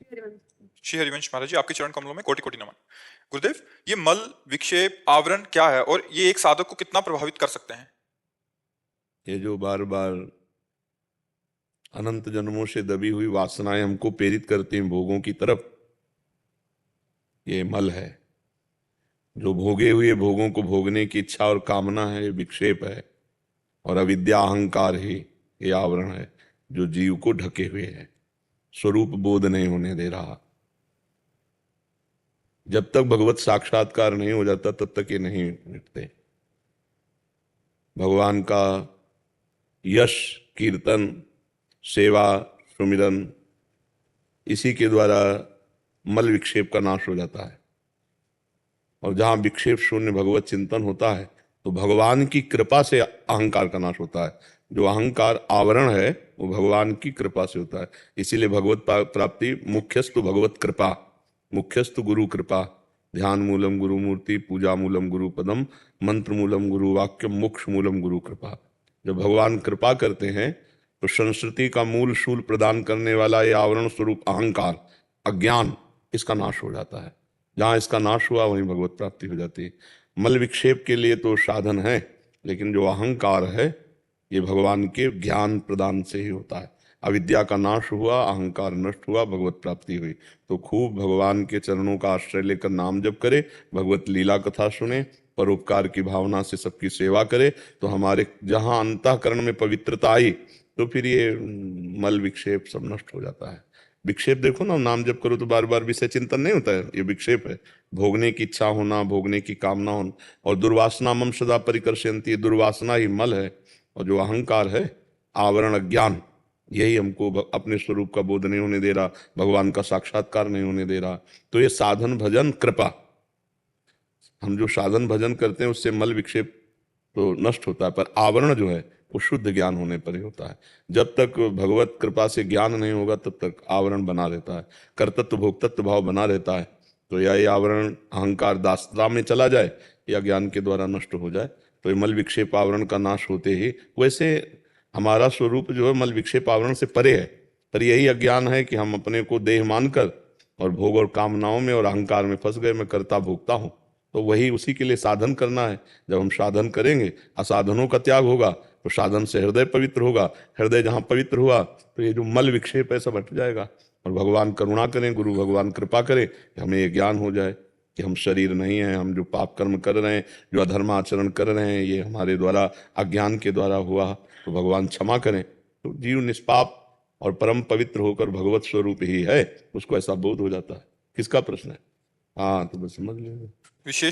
श्री हरिवंश महाराज जी, आपके चरण कमलों में कोटि कोटि नमन। गुरुदेव, ये मल, विक्षेप, आवरण क्या है और ये एक साधक को कितना प्रभावित कर सकते हैं? ये जो बार बार अनंत जन्मों से दबी हुई वासनाएं हमको प्रेरित करती हैं भोगों की तरफ, ये मल है। जो भोगे हुए भोगों को भोगने की इच्छा और कामना है, ये विक्षेप है। और अविद्या अहंकार ही ये आवरण है जो जीव को ढके हुए है, स्वरूप बोध नहीं होने दे रहा। जब तक भगवत साक्षात्कार नहीं हो जाता तब तक ये नहीं मिटते। भगवान का यश, कीर्तन, सेवा, सुमिरन, इसी के द्वारा मल विक्षेप का नाश हो जाता है। और जहां विक्षेप शून्य भगवत चिंतन होता है तो भगवान की कृपा से अहंकार का नाश होता है। जो अहंकार आवरण है वो भगवान की कृपा से होता है। इसीलिए भगवत प्राप्ति मुख्यस्तु भगवत कृपा, मुख्यस्तु गुरु कृपा, ध्यान मूलम गुरु मूर्ति, पूजा मूलम गुरु पदम, मंत्र मूलम गुरु वाक्यम, मोक्ष मूलम गुरु कृपा। जब भगवान कृपा करते हैं तो संस्कृति का मूल शूल प्रदान करने वाला ये आवरण स्वरूप अहंकार, अज्ञान, इसका नाश हो जाता है। जहाँ इसका नाश हुआ वहीं भगवत प्राप्ति हो जाती है। मल विक्षेप के लिए तो साधन है, लेकिन जो अहंकार है ये भगवान के ज्ञान प्रदान से ही होता है। अविद्या का नाश हुआ, अहंकार नष्ट हुआ, भगवत प्राप्ति हुई। तो खूब भगवान के चरणों का आश्रय लेकर नाम जप करे, भगवत लीला कथा सुने, परोपकार की भावना से सबकी सेवा करे, तो हमारे जहाँ अंतःकरण में पवित्रता आई तो फिर ये मल विक्षेप सब नष्ट हो जाता है। विक्षेप देखो ना, नाम जप करो तो बार बार विषय चिंतन नहीं होता है, ये विक्षेप है। भोगने की इच्छा होना, भोगने की कामना होना। और दुर्वासना मम सदा परिकर्षयन्ति, दुर्वासना ही मल है। और जो अहंकार है, आवरण, अज्ञान, यही हमको अपने स्वरूप का बोध नहीं होने दे रहा, भगवान का साक्षात्कार नहीं होने दे रहा। तो ये साधन भजन कृपा, हम जो साधन भजन करते हैं उससे मल विक्षेप तो नष्ट होता है, पर आवरण जो है वो शुद्ध ज्ञान होने पर ही होता है। जब तक भगवत कृपा से ज्ञान नहीं होगा तब तक आवरण बना रहता है, कर्तृत्व भोक्तृत्व भाव बना रहता है। तो या ये आवरण अहंकार दासता में चला जाए या ज्ञान के द्वारा नष्ट हो जाए। तो ये मल विक्षेप आवरण का नाश होते ही, वैसे हमारा स्वरूप जो है मल विक्षेप आवरण से परे है, पर यही अज्ञान है कि हम अपने को देह मानकर और भोग और कामनाओं में और अहंकार में फंस गए, मैं कर्ता भोगता हूँ। तो वही उसी के लिए साधन करना है। जब हम साधन करेंगे, असाधनों का त्याग होगा, तो साधन से हृदय पवित्र होगा। हृदय जहाँ पवित्र हुआ तो ये जो मल विक्षेप है सब हट जाएगा। और भगवान करुणा करें, गुरु भगवान कृपा करें कि हमें ये ज्ञान हो जाए कि हम शरीर नहीं है, हम जो पाप कर्म कर रहे हैं, जो अधर्म आचरण कर रहे हैं, ये हमारे द्वारा अज्ञान के द्वारा हुआ, तो भगवान क्षमा करें। तो जीव निष्पाप और परम पवित्र होकर भगवत स्वरूप ही है, उसको ऐसा बोध हो जाता है। किसका प्रश्न है? हाँ, तो बस समझ लीजिए। विशेष